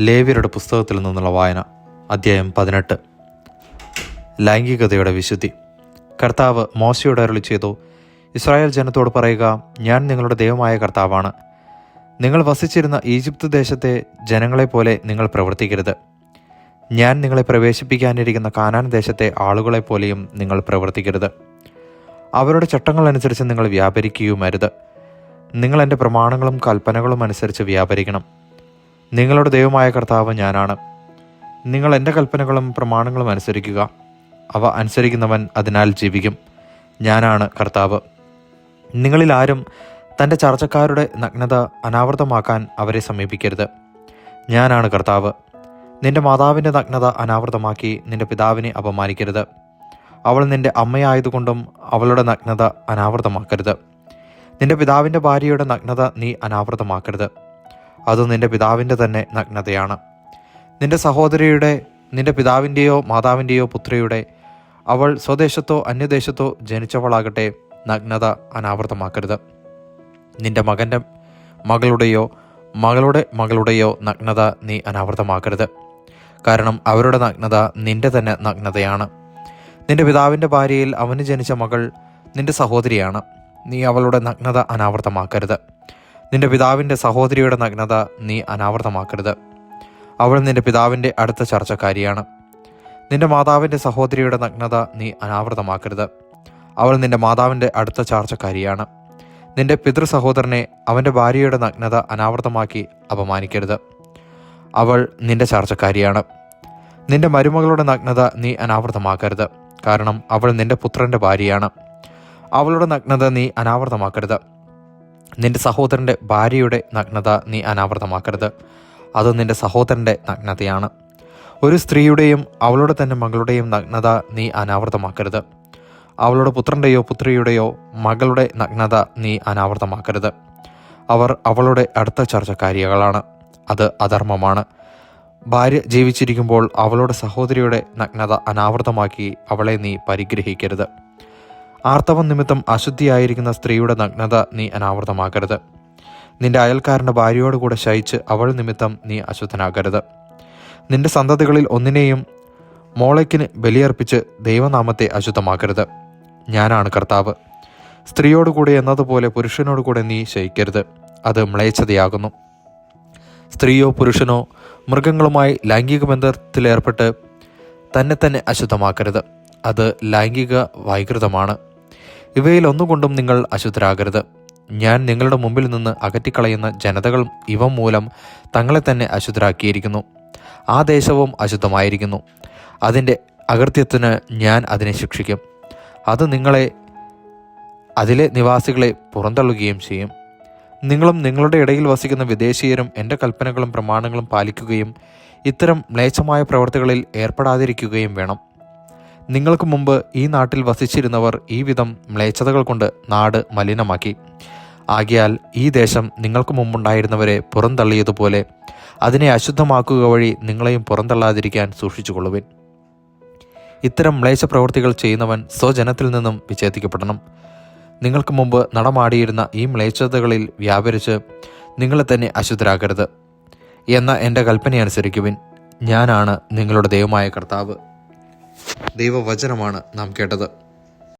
ലേവ്യരുടെ പുസ്തകത്തിൽ നിന്നുള്ള വായന, അധ്യായം 18. ലൈംഗികതയുടെ വിശുദ്ധി. കർത്താവ് മോശയോട് അരുളി ചെയ്തു, ഇസ്രായേൽ ജനത്തോട് പറയുക, ഞാൻ നിങ്ങളുടെ ദൈവമായ കർത്താവാണ്. നിങ്ങൾ വസിച്ചിരുന്ന ഈജിപ്ത് ദേശത്തെ ജനങ്ങളെപ്പോലെ നിങ്ങൾ പ്രവർത്തിക്കരുത്. ഞാൻ നിങ്ങളെ പ്രവേശിപ്പിക്കാനിരിക്കുന്ന കാനാൻ ദേശത്തെ ആളുകളെപ്പോലെയും നിങ്ങൾ പ്രവർത്തിക്കരുത്. അവരുടെ ചട്ടങ്ങളനുസരിച്ച് നിങ്ങൾ വ്യാപരിക്കുകയുമരുത്. നിങ്ങൾ എൻ്റെ പ്രമാണങ്ങളും കൽപ്പനകളും അനുസരിച്ച് വ്യാപരിക്കണം. നിങ്ങളുടെ ദൈവമായ കർത്താവ് ഞാനാണ്. നിങ്ങൾ എൻ്റെ കൽപ്പനകളും പ്രമാണങ്ങളും അനുസരിക്കുക. അവ അനുസരിക്കുന്നവൻ അതിനാൽ ജീവിക്കും. ഞാനാണ് കർത്താവ്. നിങ്ങളിൽ ആരും തൻ്റെ ചർച്ചക്കാരുടെ നഗ്നത അനാവൃതമാക്കാൻ അവരെ സമീപിക്കരുത്. ഞാനാണ് കർത്താവ്. നിന്റെ മാതാവിൻ്റെ നഗ്നത അനാവൃതമാക്കി നിന്റെ പിതാവിനെ അപമാനിക്കരുത്. അവൾ നിന്റെ അമ്മയായതുകൊണ്ടും അവളുടെ നഗ്നത അനാവൃതമാക്കരുത്. നിന്റെ പിതാവിൻ്റെ ഭാര്യയുടെ നഗ്നത നീ അനാവൃതമാക്കരുത്. അത് നിന്റെ പിതാവിൻ്റെ തന്നെ നഗ്നതയാണ്. നിന്റെ സഹോദരിയുടെ, നിന്റെ പിതാവിൻ്റെയോ മാതാവിൻ്റെയോ പുത്രിയുടെ, അവൾ സ്വദേശത്തോ അന്യദേശത്തോ ജനിച്ചവളാകട്ടെ, നഗ്നത അനാവൃതമാക്കരുത്. നിന്റെ മകൻ്റെ മകളുടെയോ മകളുടെ മകളുടെയോ നഗ്നത നീ അനാവൃതമാക്കരുത്. കാരണം അവരുടെ നഗ്നത നിന്റെ തന്നെ നഗ്നതയാണ്. നിന്റെ പിതാവിൻ്റെ ഭാര്യയിൽ അവന് ജനിച്ച മകൾ നിന്റെ സഹോദരിയാണ്. നീ അവളുടെ നഗ്നത അനാവൃതമാക്കരുത്. നിന്റെ പിതാവിൻ്റെ സഹോദരിയുടെ നഗ്നത നീ അനാവൃതമാക്കരുത്. അവൾ നിന്റെ പിതാവിൻ്റെ അടുത്ത ചർച്ചക്കാരിയാണ്. നിന്റെ മാതാവിൻ്റെ സഹോദരിയുടെ നഗ്നത നീ അനാവൃതമാക്കരുത്. അവൾ നിന്റെ മാതാവിൻ്റെ അടുത്ത ചാർച്ചക്കാരിയാണ്. നിന്റെ പിതൃ സഹോദരനെ അവൻ്റെ ഭാര്യയുടെ നഗ്നത അനാവൃതമാക്കി അപമാനിക്കരുത്. അവൾ നിന്റെ ചാർച്ചക്കാരിയാണ്. നിന്റെ മരുമകളുടെ നഗ്നത നീ അനാവൃതമാക്കരുത്. കാരണം അവൾ നിന്റെ പുത്രൻ്റെ ഭാര്യയാണ്. അവളുടെ നഗ്നത നീ അനാവൃതമാക്കരുത്. നിന്റെ സഹോദരൻ്റെ ഭാര്യയുടെ നഗ്നത നീ അനാവൃതമാക്കരുത്. അത് നിന്റെ സഹോദരൻ്റെ നഗ്നതയാണ്. ഒരു സ്ത്രീയുടെയും അവളുടെ തന്നെ മകളുടെയും നഗ്നത നീ അനാവൃതമാക്കരുത്. അവളുടെ പുത്രൻ്റെയോ പുത്രിയുടെയോ മകളുടെ നഗ്നത നീ അനാവൃതമാക്കരുത്. അവർ അവളുടെ അടുത്ത ചർച്ചക്കാരികളാണ്. അത് അധർമ്മമാണ്. ഭാര്യ ജീവിച്ചിരിക്കുമ്പോൾ അവളുടെ സഹോദരിയുടെ നഗ്നത അനാവൃതമാക്കി അവളെ നീ പരിഗ്രഹിക്കരുത്. ആർത്തവം നിമിത്തം അശുദ്ധിയായിരിക്കുന്ന സ്ത്രീയുടെ നഗ്നത നീ അനാവൃതമാക്കരുത്. നിന്റെ അയൽക്കാരൻ്റെ ഭാര്യയോടുകൂടെ ശയിച്ച് അവൾ നിമിത്തം നീ അശുദ്ധനാകരുത്. നിന്റെ സന്തതികളിൽ ഒന്നിനെയും മോളയ്ക്കിന് ബലിയർപ്പിച്ച് ദൈവനാമത്തെ അശുദ്ധമാക്കരുത്. ഞാനാണ് കർത്താവ്. സ്ത്രീയോടുകൂടെ എന്നതുപോലെ പുരുഷനോടുകൂടെ നീ ശയിക്കരുത്. അത് മ്ലേച്ഛതയാകുന്നു. സ്ത്രീയോ പുരുഷനോ മൃഗങ്ങളുമായി ലൈംഗിക ബന്ധത്തിലേർപ്പെട്ട് തന്നെ അശുദ്ധമാക്കരുത്. അത് ലൈംഗിക വൈകൃതമാണ്. ഇവയിൽ ഒന്നുകൊണ്ടും നിങ്ങൾ അശുദ്ധരാകരുത്. ഞാൻ നിങ്ങളുടെ മുമ്പിൽ നിന്ന് അകറ്റിക്കളയുന്ന ജനതകൾ ഇവ മൂലം തങ്ങളെ തന്നെ അശുദ്ധരാക്കിയിരിക്കുന്നു. ആ ദേശവും അശുദ്ധമായിരിക്കുന്നു. അതിൻ്റെ അകൃത്യത്തിന് ഞാൻ അതിനെ ശിക്ഷിക്കും. അത് നിങ്ങളെ, അതിലെ നിവാസികളെ പുറന്തള്ളുകയും ചെയ്യും. നിങ്ങളും നിങ്ങളുടെ ഇടയിൽ വസിക്കുന്ന വിദേശീയരും എൻ്റെ കൽപ്പനകളും പ്രമാണങ്ങളും പാലിക്കുകയും ഇത്തരം മ്ലേച്ഛമായ പ്രവൃത്തികളിൽ ഏർപ്പെടാതിരിക്കുകയും വേണം. നിങ്ങൾക്ക് മുമ്പ് ഈ നാട്ടിൽ വസിച്ചിരുന്നവർ ഈ വിധം മ്ലേച്ഛതകൾ കൊണ്ട് നാട് മലിനമാക്കി. ആകയാൽ ഈ ദേശം നിങ്ങൾക്ക് മുമ്പുണ്ടായിരുന്നവരെ പുറന്തള്ളിയതുപോലെ അതിനെ അശുദ്ധമാക്കുക വഴി നിങ്ങളെയും പുറന്തള്ളാതിരിക്കാൻ സൂക്ഷിച്ചുകൊള്ളുവിൻ. ഇത്തരം മ്ലേച്ഛ പ്രവൃത്തികൾ ചെയ്യുന്നവൻ സ്വജനത്തിൽ നിന്നും വിച്ഛേദിക്കപ്പെടണം. നിങ്ങൾക്ക് മുമ്പ് നടമാടിയിരുന്ന ഈ മ്ലേച്ഛതകളിൽ വ്യാപരിച്ച് നിങ്ങളെ തന്നെ അശുദ്ധരാക്കരുത് എന്ന എൻ്റെ കൽപ്പനയനുസരിക്കുവിൻ. ഞാനാണ് നിങ്ങളുടെ ദൈവമായ കർത്താവ്. ദൈവവചനമാണ് നാം കേട്ടത്.